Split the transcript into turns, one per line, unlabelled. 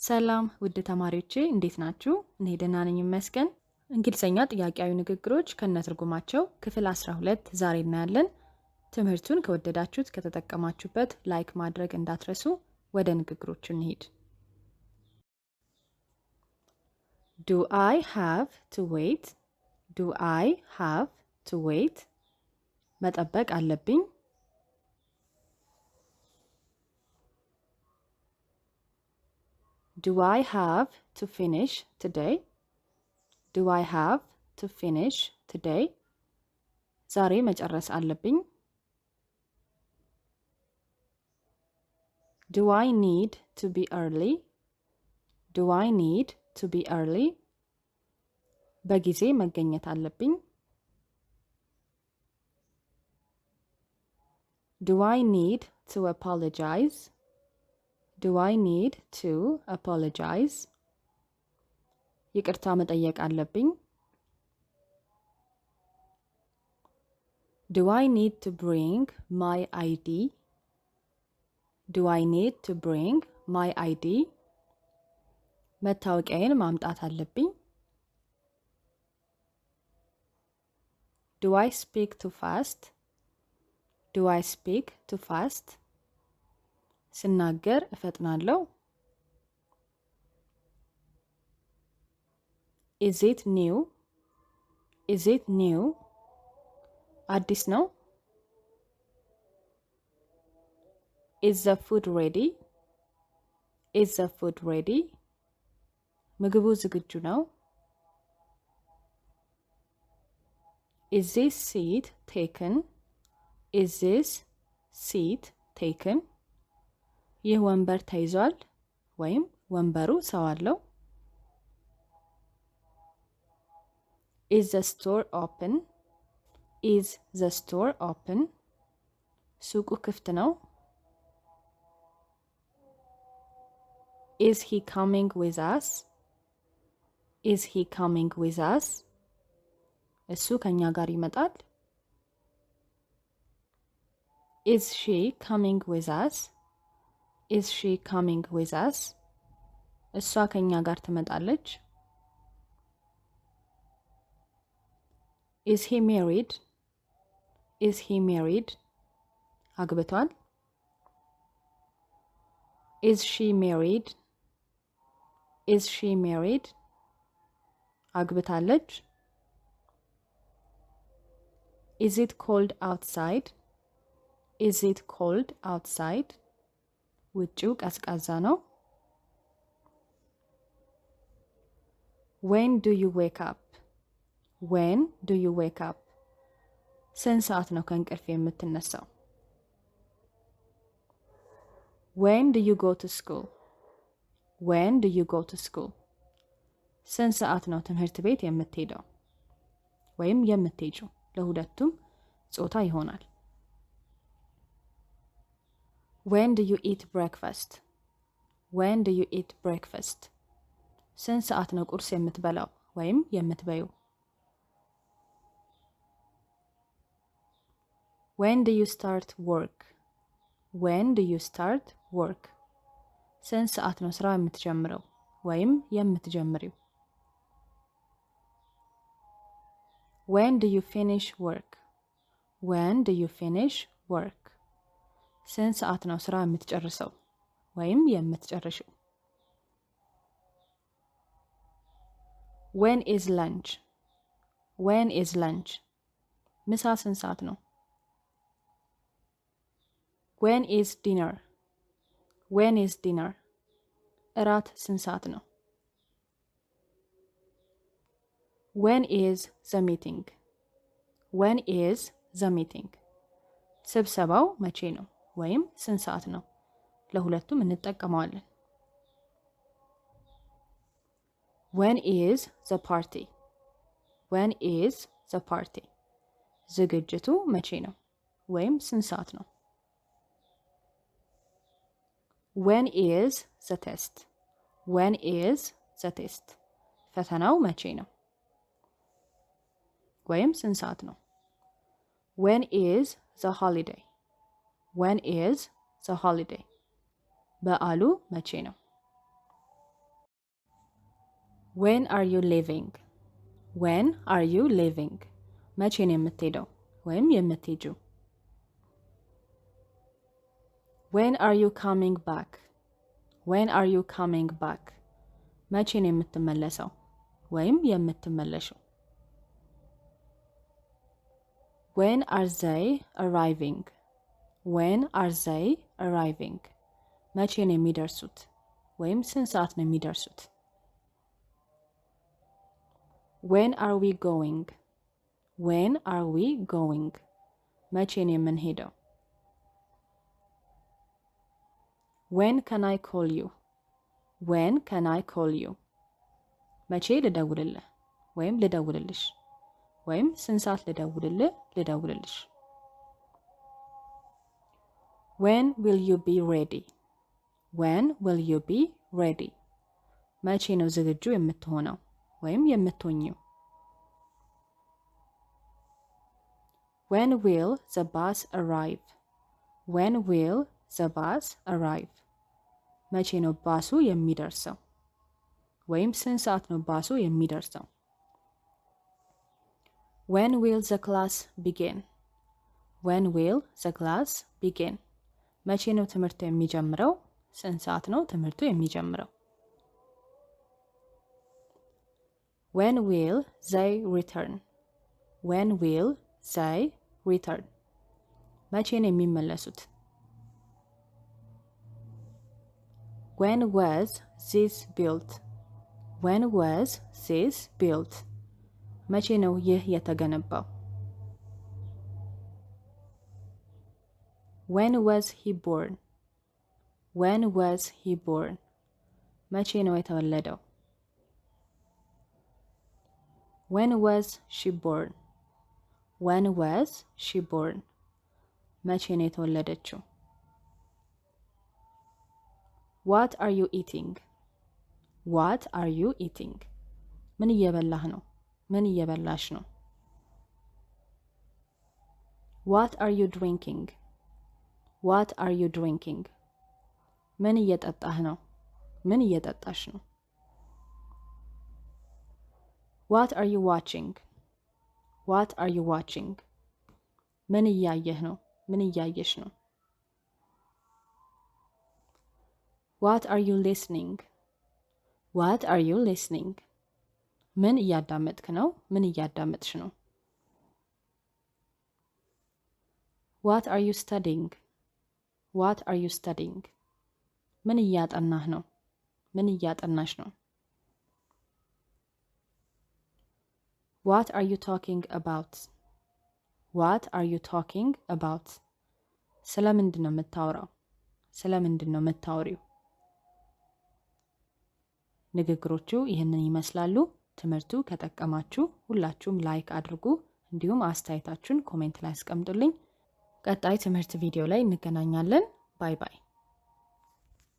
ሰላም ውድ ተማሪዎቼ እንዴት ናችሁ? እኔ ደህና ነኝ ይመስገን። እንግሊዘኛ ጥያቄያዊ ንግግሮች ከነትርጉማቸው ክፍል 12 ዛሬ እናያለን። ትምህርቱን ከወደዳችሁት ከተጠቀማችሁበት ላይክ ማድረግ እንዳትረሱ። ወደ ንግግሮቹ እንሂድ። Do I have to wait? Do I have to wait? መጠበቅ አለብኝ። Do I have to finish today? Do I have to finish today? ዛሬ መጨረስ አለብኝ። Do I need to be early? Do I need to be early? በጊዜ መገኘት አለብኝ። Do I need to apologize? Do I need to apologize? ይቅርታ መጠየቅ አለብኝ። Do I need to bring my ID? Do I need to bring my ID? መታወቂያዬን ማምጣት አለብኝ። Do I speak too fast? Do I speak too fast? ስናገር እፈጥናለሁ። Is it new? Is it new? አዲስ ነው። Is the food ready? Is the food ready? ምግቡ ዝግጁ ነው። Is this seat taken? Is this seat taken? ይህ ወንበር ተይዟል ወይም ወንበሩ ሰው አለው። Is the store open? Is the store open? ሱቁ ክፍት ነው። Is he coming with us? Is he coming with us? እሱ ከኛ ጋር ይመጣል። Is she coming with us? Is she coming with us? እሷ ከኛ ጋር ትመጣለች። Is he married? Is he married? አግብቷል። Is she married? Is she married? አግብታለች። Is it cold outside? Is it cold outside? ውጭው ቀዝቃዛ ነው። When do you wake up? When do you wake up? ስንት ሰዓት ነው ከእንቅልፍ የምትነሳው? When do you go to school? When do you go to school? ስንት ሰዓት ነው ትምህርት ቤት የምትሄደው ወይም የምትሄጂው? ለሁለቱም ጾታ ይሆናል። When do you eat breakfast? When do you eat breakfast? ስንት ሰዓት ነው ቁርስ የምትበላው ወይም የምትበዩ? When do you start work? When do you start work? ስንት ሰዓት ነው ስራ የምትጀምረው ወይም የምትጀምሪው? When do you finish work? When do you finish work? ስንት ሰዓት ነው ስራ የምትጨርሰው ወይም የምትጨርሽው? When is lunch? When is lunch? ምሳ ስንት ሰዓት ነው? When is dinner? When is dinner? እራት ስንት ሰዓት ነው? When is the meeting? When is the meeting? ስብሰባው መቼ ነው ወይም ስንት ሰዓት ነው? ለሁለቱም እንጠቀመዋለን። When is the party? When is the party? ዝግጅቱ መቼ ነው ወይም ስንት ሰዓት ነው? When is the test? When is the test? ፈተናው መቼ ነው ወይም ስንት ሰዓት ነው? When is the holiday? When is the holiday? በዓሉ መቼ ነው? When are you leaving? When are you leaving? መቼ ነው የምትሄደው ወይም የምትሄጂው? When are you coming back? When are you coming back? መቼ ነው የምትመለሰው ወይም የምትመለሽው? When are they arriving? When are they arriving? መቼ ነው የሚደርሱት ወይም ስንት ሰዓት ነው የሚደርሱት? When are we going? When are we going? መቼ ነው የምንሄደው? When can I call you? When can I call you? መቼ ልደውልልህ ወይም ልደውልልሽ ወይም ስንት ሰዓት ልደውልልህ ልደውልልሽ? When will you be ready? When will you be ready? መቼ ነው ዝግጁ የምትሆነው ወይም የምትሆኚው? When will the bus arrive? When will the bus arrive? መቼ ነው ባሱ የሚደርሰው ወይም ስንት ሰዓት ነው ባሱ የሚደርሰው? When will the class begin? When will the class begin? መቼ ነው ትምህርቱ የሚጀምረው? ስንት ሰዓት ነው ትምህርቱ የሚጀምረው? When will they return? When will they return? መቼ ነው የሚመለሱት? When was this built? When was this built? መቼ ነው ይህ የተገነባው? When was he born? When was he born? መቼ ነው የተወለደው? When was she born? When was she born? መቼ ነው የተወለደችው? What are you eating? What are you eating? ምን እየበላህ ነው? ምን እየበላሽ ነው? What are you drinking? What are you drinking? ምን እየጠጣህ ነው? ምን እየጠጣሽ ነው? What are you watching? What are you watching? ምን እያየህ ነው? ምን እያየሽ ነው? What are you listening? What are you listening? ምን እያዳመጥክ ነው? ምን እያዳመጥሽ ነው? What are you studying? What are you studying? ምን እያጠናህ ነው? ምን እያጠናሽ ነው? What are you talking about? What are you talking about? ስለምንድን ነው የምታወራው? ስለምንድን ነው የምታወሪው? ንግግሮቹ ይህንን ይመስላሉ። ትምህርቱ ከጠቀማችሁ ሁላችሁም ላይክ አድርጉ፣ እንዲሁም አስተያየታችሁን ኮሜንት ላይ አስቀምጡልኝ። ቀጣይ ትምህርት ቪዲዮ ላይ እንገናኛለን። ባይ ባይ።